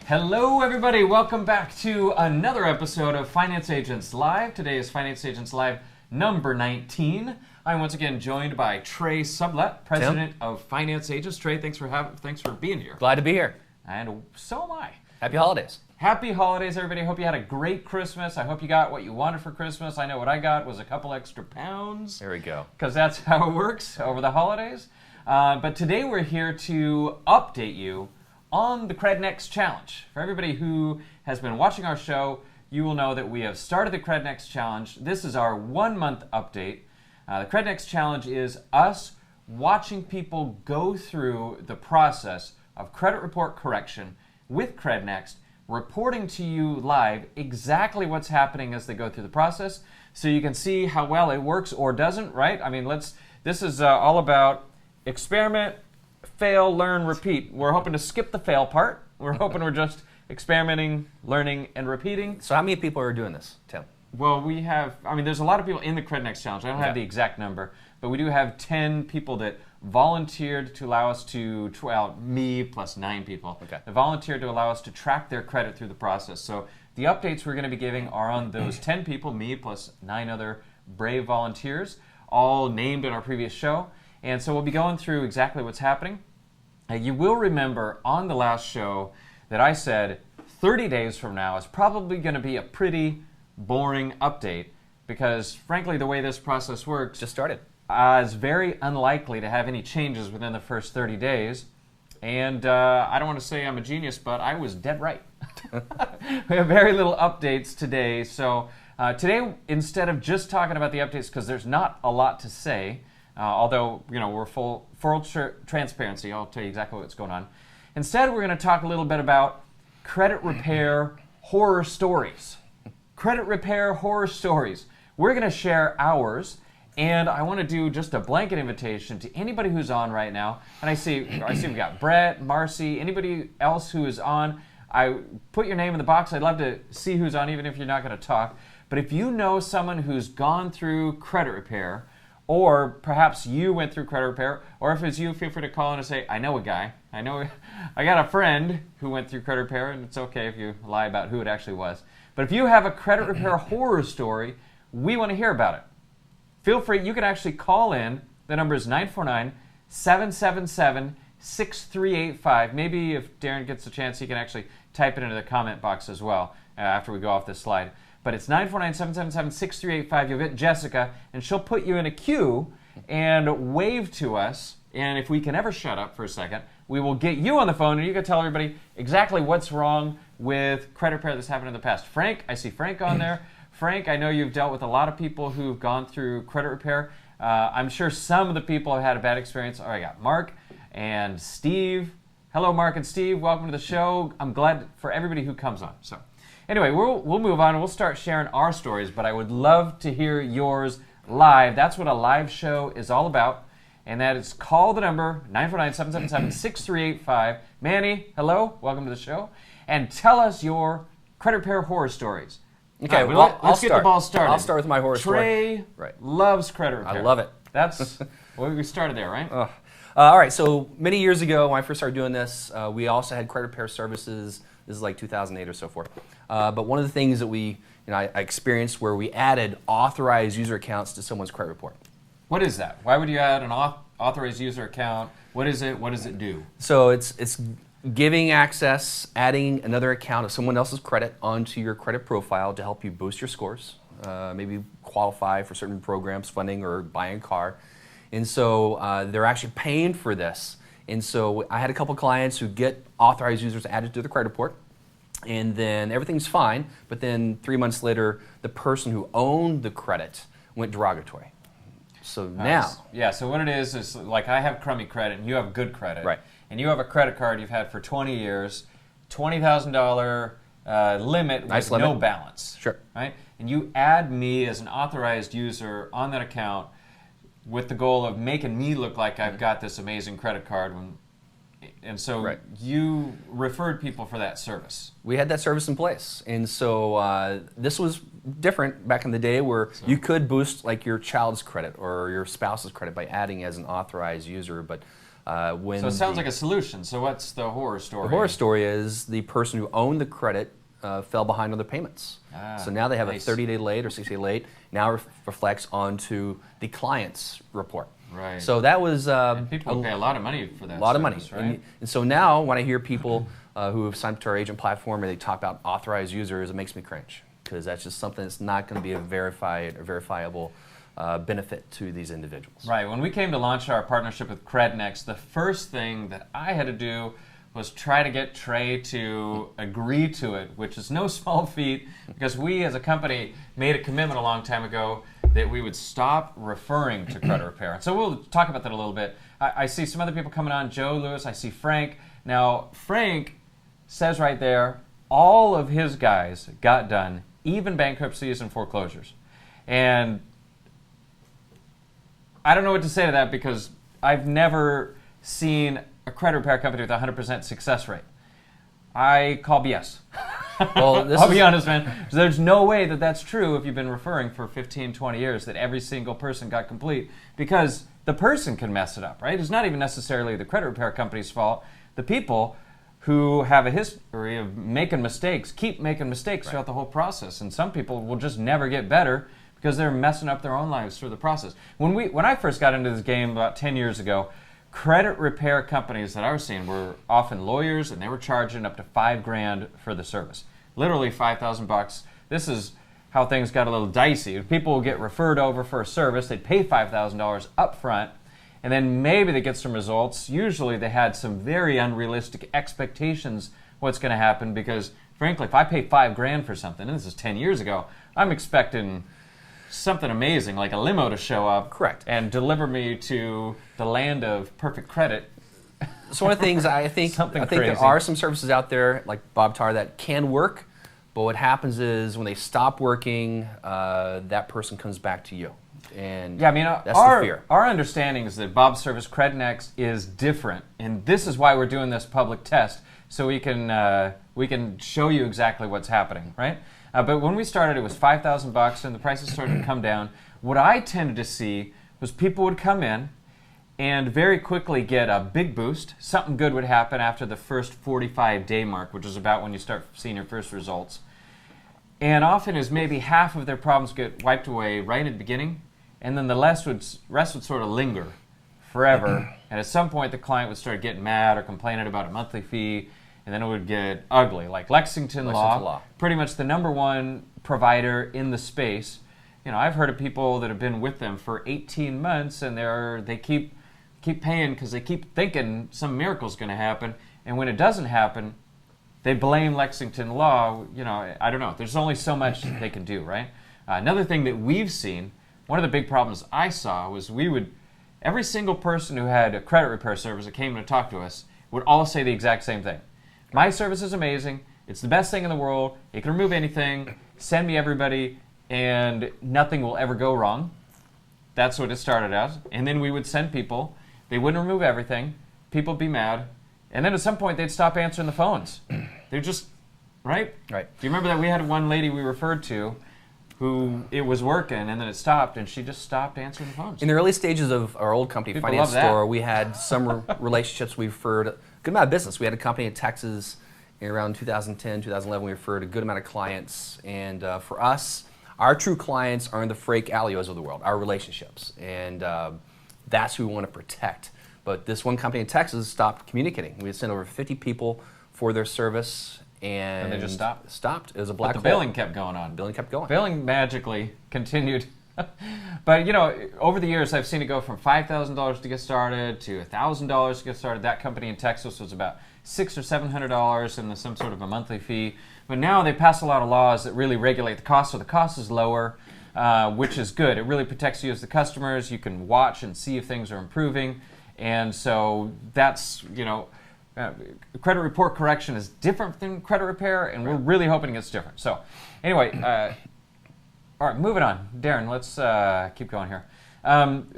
Hello everybody, welcome back to another episode of Finance Agents Live. Today is Finance Agents Live number 19. I'm once again joined by Trey Sublett, President of Finance Agents. Trey, thanks for being here. Glad to be here. And so am I. Happy holidays. Happy holidays, everybody. Hope you had a great Christmas. I hope you got what you wanted for Christmas. I know what I got was a couple extra pounds. There we go. Because that's how it works over the holidays. But today we're here to update you on the Cred Next challenge. For everybody who has been watching our show, you will know that we have started the Cred Next challenge. This is our 1 month update. The Cred Next challenge is us watching people go through the process of credit report correction with Cred Next, reporting to you live exactly what's happening as they go through the process, so you can see how well it works or doesn't, right? I mean, this is all about experiment, fail, learn, repeat. We're hoping to skip the fail part. We're hoping we're just experimenting, learning, and repeating. So how many people are doing this, Tim? Well, there's a lot of people in the Cred Next challenge. I don't have the exact number, but we do have 10 people that volunteered to allow us to, me plus 9 people, that volunteered to allow us to track their credit through the process. So the updates we're going to be giving are on those 10 people, me plus 9 other brave volunteers, all named in our previous show. And so we'll be going through exactly what's happening. You will remember on the last show that I said 30 days from now is probably going to be a pretty boring update because, frankly, the way this process works Just started. Is very unlikely to have any changes within the first 30 days. And I don't want to say I'm a genius, but I was dead right. We have very little updates today. So today, instead of just talking about the updates, because there's not a lot to say, although, we're full transparency. I'll tell you exactly what's going on. Instead, we're going to talk a little bit about credit repair horror stories. Credit repair horror stories. We're going to share ours, and I want to do just a blanket invitation to anybody who's on right now. And I see we've got Brett, Marcy, anybody else who is on. I put your name in the box. I'd love to see who's on, even if you're not going to talk. But if you know someone who's gone through credit repair, or perhaps you went through credit repair, or if it's you, feel free to call in and say, I know a guy. I got a friend who went through credit repair, and it's okay if you lie about who it actually was. But if you have a credit repair horror story, we want to hear about it. Feel free, you can actually call in. The number is 949-777-6385. Maybe if Darren gets a chance, he can actually type it into the comment box as well after we go off this slide. But it's 949-777-6385. You'll get Jessica, and she'll put you in a queue and wave to us. And if we can ever shut up for a second, we will get you on the phone, and you can tell everybody exactly what's wrong with credit repair that's happened in the past. Frank, I see Frank on there. Frank, I know you've dealt with a lot of people who've gone through credit repair. I'm sure some of the people have had a bad experience. All right, I got Mark and Steve. Hello, Mark and Steve. Welcome to the show. I'm glad for everybody who comes on. So anyway, we'll move on and we'll start sharing our stories, but I would love to hear yours live. That's what a live show is all about, and that is call the number 949-777-6385. Manny, hello. Welcome to the show. And tell us your credit repair horror stories. Okay, let's get the ball started. I'll start with my horror story. Trey loves credit repair. I love it. That's we started there, right? All right, so many years ago when I first started doing this, we also had credit repair services. This is like 2008 or so forth. But one of the things that I experienced where we added authorized user accounts to someone's credit report. What is that? Why would you add an authorized user account? What is it? What does it do? So it's giving access, adding another account of someone else's credit onto your credit profile to help you boost your scores, maybe qualify for certain programs, funding, or buying a car. And so they're actually paying for this. And so I had a couple clients who get authorized users added to the credit report, and then everything's fine, but then 3 months later, the person who owned the credit went derogatory. So now... Yeah, so what it is like I have crummy credit and you have good credit. Right. And you have a credit card you've had for 20 years, $20,000 limit with no balance. Sure. Right? And you add me as an authorized user on that account with the goal of making me look like I've got this amazing credit card. And so you referred people for that service. We had that service in place. And so this was different back in the day where you could boost like your child's credit or your spouse's credit by adding as an authorized user. But When So it sounds like a solution. So what's the horror story? the horror story is the person who owned the credit fell behind on their payments. So now they have nice. a 30-day late or 60-day late. Now reflects onto the client's report. Right. So that was And people pay a lot of money for that. a lot of money. service, right? And so now when I hear people who have signed up to our agent platform and they talk about authorized users, it makes me cringe because that's just something that's not going to be a verified or verifiable benefit to these individuals. Right. When we came to launch our partnership with Cred Next, the first thing that I had to do was try to get Trey to agree to it, which is no small feat because we as a company made a commitment a long time ago that we would stop referring to credit repair. And so we'll talk about that a little bit. I see some other people coming on, Joe Lewis, I see Frank. Now, Frank says right there, all of his guys got done, even bankruptcies and foreclosures. And I don't know what to say to that because I've never seen a credit repair company with a 100% success rate. I call BS. Well, I'll be honest, man. There's no way that that's true if you've been referring for 15, 20 years, that every single person got complete, because the person can mess it up, right? It's not even necessarily the credit repair company's fault. The people who have a history of making mistakes keep making mistakes throughout the whole process, and some people will just never get better because they're messing up their own lives through the process. When I first got into this game about 10 years ago, credit repair companies that I was seeing were often lawyers, and they were charging up to $5,000 for the service. Literally $5,000. This is how things got a little dicey. People would get referred over for a service, they'd pay $5,000 up front, and then maybe they get some results. Usually they had some very unrealistic expectations what's going to happen because, frankly, if I pay $5,000 for something, and this is 10 years ago, I'm expecting something amazing, like a limo to show up. Correct. And deliver me to the land of perfect credit. So one of the things I think there are some services out there, like Bob Tar, that can work, but what happens is when they stop working, that person comes back to you. And yeah, I mean, that's the fear. Our understanding is that Bob's service, Cred Next, is different, and this is why we're doing this public test, so we can show you exactly what's happening, right? But when we started, it was $5,000, and the prices started to come down. What I tended to see was people would come in and very quickly get a big boost. Something good would happen after the first 45-day mark, which is about when you start seeing your first results. And often is maybe half of their problems get wiped away right at the beginning, and then the rest would sort of linger forever. And at some point, the client would start getting mad or complaining about a monthly fee, and then it would get ugly. Like Lexington Law, pretty much the #1 provider in the space. You know, I've heard of people that have been with them for 18 months, and they keep paying because they keep thinking some miracle's going to happen, and when it doesn't happen, they blame Lexington Law. You know, I don't know. There's only so much they can do, right? Another thing that we've seen, one of the big problems I saw was every single person who had a credit repair service that came to talk to us would all say the exact same thing. My service is amazing. It's the best thing in the world. It can remove anything. Send me everybody, and nothing will ever go wrong. That's what it started as. And then we would send people. They wouldn't remove everything. People would be mad. And then at some point, they'd stop answering the phones. They're just, right? Right. Do you remember that we had one lady we referred to who it was working, and then it stopped, and she just stopped answering the phones? In the early stages of our old company, People Finance love that. Store, we had some relationships. We referred a good amount of business. We had a company in Texas in around 2010, 2011. We referred a good amount of clients. And for us, our true clients are in the Frank Alios of the world, our relationships. And that's who we want to protect. But this one company in Texas stopped communicating. We had sent over 50 people for their service, and they just stopped? Stopped. It was a black But hole. the billing kept going on. Billing kept going. Billing magically continued. But, you know, over the years, I've seen it go from $5,000 to get started to $1,000 to get started. That company in Texas was about $600 or $700 and some sort of a monthly fee. But now they pass a lot of laws that really regulate the cost, so the cost is lower, which is good. It really protects you as the customers. You can watch and see if things are improving. And so that's, you know, credit report correction is different than credit repair, and we're really hoping it's different. So anyway, all right, moving on. Darren, let's keep going here.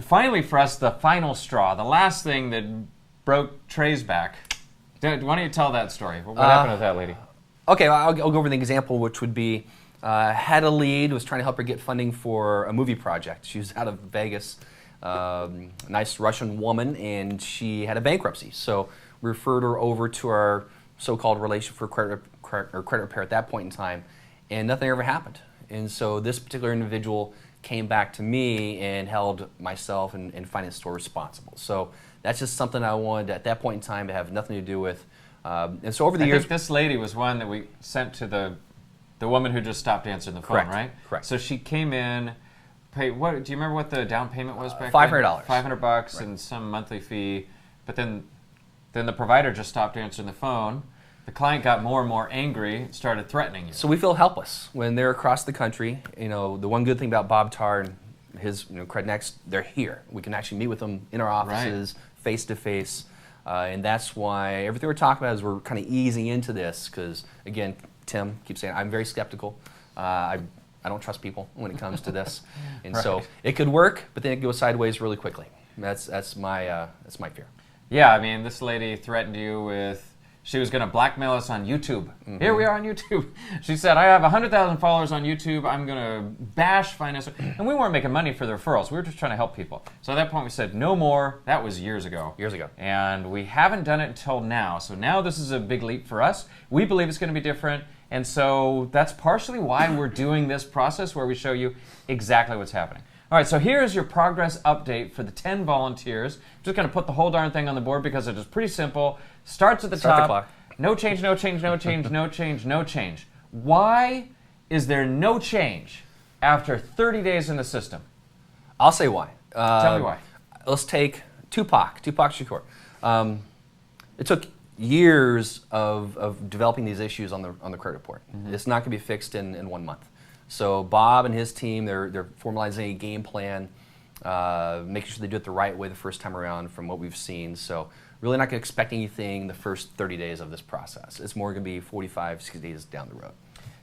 Finally for us, the final straw, the last thing that broke Trey's back. Why don't you tell that story? What happened with that lady? Okay, well, I'll go over the example, which would be had a lead, was trying to help her get funding for a movie project. She was out of Vegas, nice Russian woman, and she had a bankruptcy. So we referred her over to our so-called relation for credit repair at that point in time, and nothing ever happened. And so this particular individual came back to me and held myself and finance store responsible. So that's just something I wanted at that point in time to have nothing to do with. And so over the years, think this lady was one that we sent to the woman who just stopped answering the phone, Correct. right? Correct. So she came in. What do you remember? What the down payment was back $500. then? $500 Right. and some monthly fee. But then the provider just stopped answering the phone. The client got more and more angry and started threatening you. So we feel helpless when they're across the country. You know, the one good thing about Bob Tarr and his Cred Next, they're here. We can actually meet with them in our offices, face to face, and that's why everything we're talking about is we're kind of easing into this because, again, Tim keeps saying I'm very skeptical. I don't trust people when it comes to this, and so it could work, but then it goes sideways really quickly. That's my fear. Yeah, I mean, this lady threatened you with. She was going to blackmail us on YouTube. Mm-hmm. Here we are on YouTube. She said, I have 100,000 followers on YouTube. I'm going to bash finance. And we weren't making money for the referrals. We were just trying to help people. So at that point, we said, no more. That was years ago. Years ago. And we haven't done it until now. So now this is a big leap for us. We believe it's going to be different. And so that's partially why we're doing this process where we show you exactly what's happening. All right, so here's your progress update for the 10 volunteers. I'm just going to put the whole darn thing on the board because it is pretty simple. Starts at the Start top. the clock. No change, no change, no change, no change, no change. Why is there no change after 30 days in the system? I'll say why. Tell me why. Let's take Tupac Shakur. It took years of developing these issues on the credit report. Mm-hmm. It's not going to be fixed in 1 month. So Bob and his team, they're formalizing a game plan, making sure they do it the right way the first time around from what we've seen. So really not going to expect anything the first 30 days of this process. It's more going to be 45, 60 days down the road.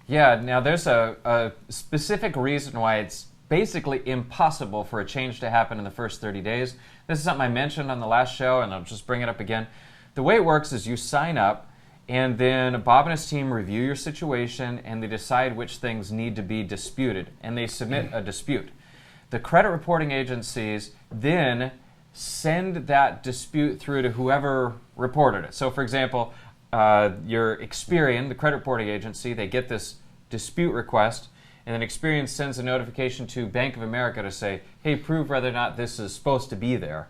Yeah, now there's a specific reason why it's basically impossible for a change to happen in the first 30 days. This is something I mentioned on the last show, and I'll just bring it up again. The way it works is you sign up, and then Bob and his team review your situation, and they decide which things need to be disputed, and they submit a dispute. The credit reporting agencies then send that dispute through to whoever reported it. So, for example, your Experian, the credit reporting agency, they get this dispute request, and then Experian sends a notification to Bank of America to say, hey, prove whether or not this is supposed to be there.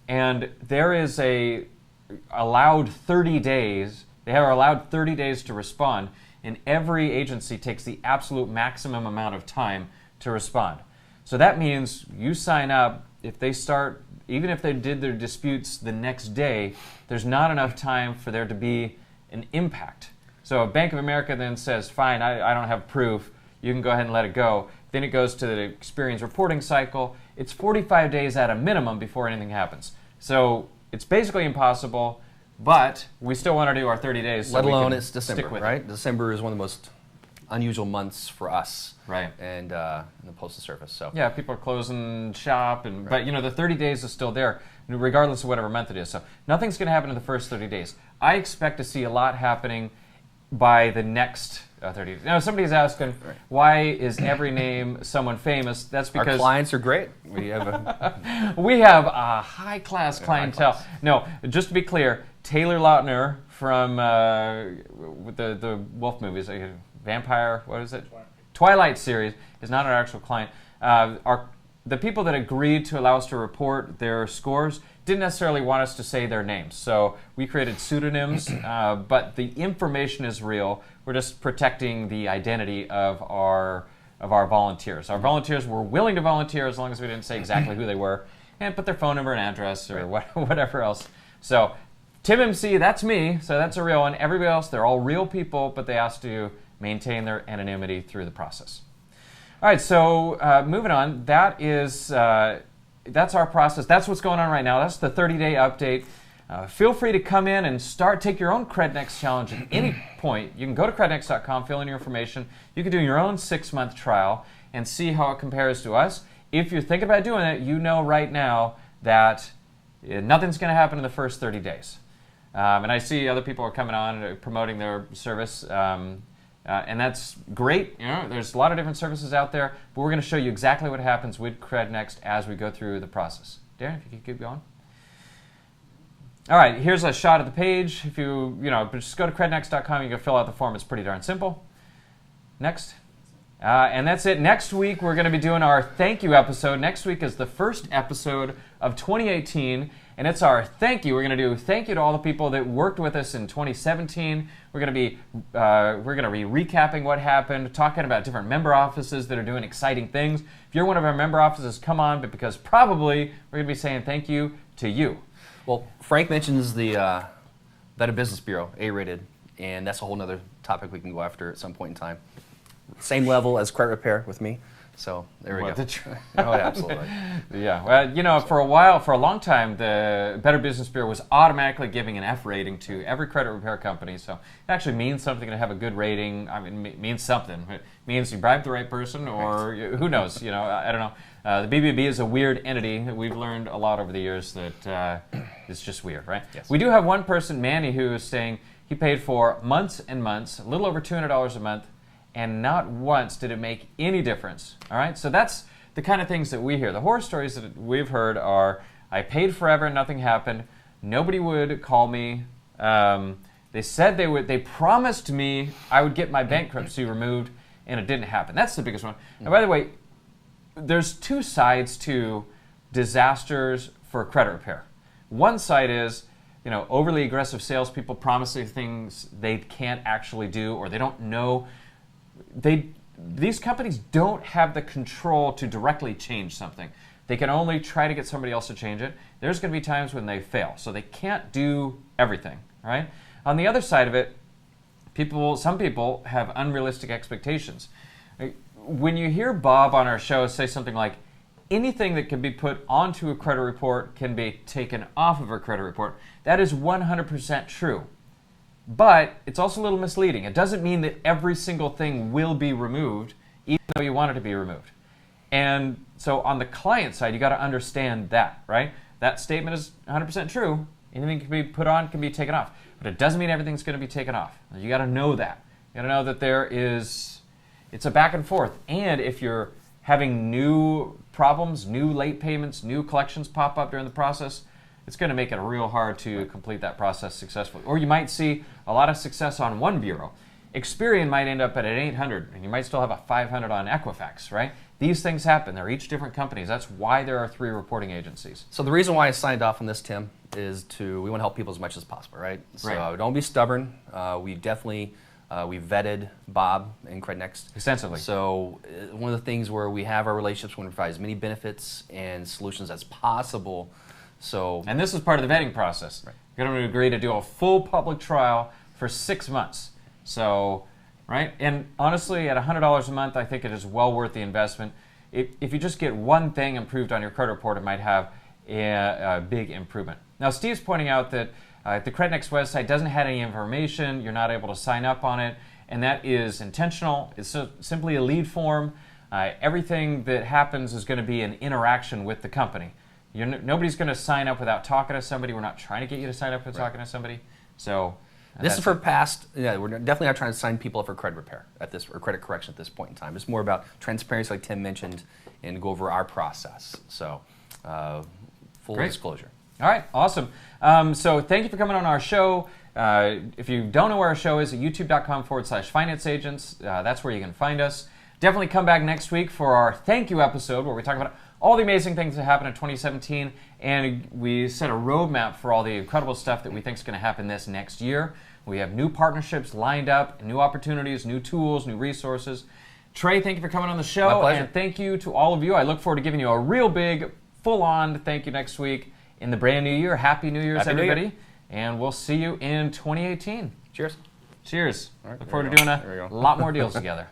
And there is allowed 30 days. They are allowed 30 days to respond, and every agency takes the absolute maximum amount of time to respond. So that means you sign up, if they start, even if they did their disputes the next day, there's not enough time for there to be an impact. So if Bank of America then says, fine, I don't have proof, you can go ahead and let it go. Then it goes to the Experian reporting cycle. It's 45 days at a minimum before anything happens. So it's basically impossible. But we still want to do our 30 days. So let alone it's December, right? It. December is one of the most unusual months for us, right? And in the postal service. So yeah, people are closing shop, but the 30 days is still there, regardless of whatever month it is. So nothing's going to happen in the first 30 days. I expect to see a lot happening by the next 30 days. Now, somebody's asking, why is every name someone famous? That's because our clients are great. We have a high-class clientele. No, just to be clear, Taylor Lautner from the Wolf movies, Vampire, what is it? Twilight series, is not our actual client. The people that agreed to allow us to report their scores didn't necessarily want us to say their names. So we created pseudonyms, but the information is real. We're just protecting the identity of our volunteers. Our volunteers were willing to volunteer as long as we didn't say exactly who they were and put their phone number and address or whatever else. So Tim MC, that's me, so that's a real one. Everybody else, they're all real people, but they asked to maintain their anonymity through the process. All right, so moving on, that's our process. That's what's going on right now. That's the 30-day update. Feel free to come in and take your own Cred Next challenge at any point. You can go to crednext.com, fill in your information. You can do your own 6-month trial and see how it compares to us. If you're thinking about doing it, you know right now that nothing's going to happen in the first 30 days. And I see other people are coming on and promoting their service. And that's great. There's a lot of different services out there, but we're going to show you exactly what happens with Cred Next as we go through the process. Darren, if you could keep going. All right, here's a shot of the page. If you just go to crednext.com, you can fill out the form. It's pretty darn simple. Next. And that's it. Next week, we're going to be doing our thank you episode. Next week is the first episode of 2018, and it's our thank you. We're going to do thank you to all the people that worked with us in 2017. We're going to be recapping what happened, talking about different member offices that are doing exciting things. If you're one of our member offices, come on, but because probably we're going to be saying thank you to you. Well, Frank mentions the Better Business Bureau, A-rated, and that's a whole other topic we can go after at some point in time. Same level as credit repair with me, so there we go. Oh, absolutely. Yeah, well, for a long time, the Better Business Bureau was automatically giving an F rating to every credit repair company, so it actually means something to have a good rating. I mean, it means something. It means you bribed the right person, or who knows, I don't know. The BBB is a weird entity. We've learned a lot over the years that it's just weird, right? Yes. We do have one person, Manny, who is saying he paid for months and months, a little over $200 a month, and not once did it make any difference. All right, so that's the kind of things that we hear. The horror stories that we've heard are, I paid forever and nothing happened. Nobody would call me. They said they would. They promised me I would get my bankruptcy removed, and it didn't happen. That's the biggest one. And by the way, there's two sides to disasters for credit repair. One side is, overly aggressive salespeople promising things they can't actually do, or they don't know. These companies don't have the control to directly change something. They can only try to get somebody else to change it. There's going to be times when they fail, so they can't do everything, right? On the other side of it, some people have unrealistic expectations. When you hear Bob on our show say something like, anything that can be put onto a credit report can be taken off of a credit report, that is 100% true. But it's also a little misleading. It doesn't mean that every single thing will be removed, even though you want it to be removed. And so on the client side, you got to understand that, right? That statement is 100% true. Anything can be put on, can be taken off. But it doesn't mean everything's going to be taken off. You got to know that. You got to know that it's a back and forth. And if you're having new problems, new late payments, new collections pop up during the process, it's going to make it real hard to complete that process successfully. Or you might see a lot of success on one bureau. Experian might end up at an 800, and you might still have a 500 on Equifax, right? These things happen. They're each different companies. That's why there are 3 reporting agencies. So the reason why I signed off on this, Tim, is we want to help people as much as possible, right? So don't be stubborn. We definitely we vetted Bob and Cred Next extensively. So one of the things where we have our relationships, we want to provide as many benefits and solutions as possible. And this is part of the vetting process. Right. You're going to agree to do a full public trial for 6 months. So, right? And honestly, at $100 a month, I think it is well worth the investment. If you just get one thing improved on your credit report, it might have a big improvement. Now, Steve's pointing out that the CredNext website doesn't have any information. You're not able to sign up on it, and that is intentional. It's simply a lead form. Everything that happens is going to be an interaction with the company. Nobody's going to sign up without talking to somebody. We're not trying to get you to sign up without talking to somebody. So this is for past. Yeah, we're definitely not trying to sign people up for credit repair or credit correction at this point in time. It's more about transparency, like Tim mentioned, and go over our process. So full disclosure. All right, awesome. So thank you for coming on our show. If you don't know where our show is, at youtube.com/FinanceAgents. That's where you can find us. Definitely come back next week for our thank you episode where we talk about all the amazing things that happened in 2017, and we set a roadmap for all the incredible stuff that we think is going to happen this next year. We have new partnerships lined up, new opportunities, new tools, new resources. Trey, thank you for coming on the show. My pleasure. And thank you to all of you. I look forward to giving you a real big, full-on thank you next week in the brand new year. Happy New Year's, everybody. And we'll see you in 2018. Cheers. Cheers. All right, Look forward to doing a lot more deals together.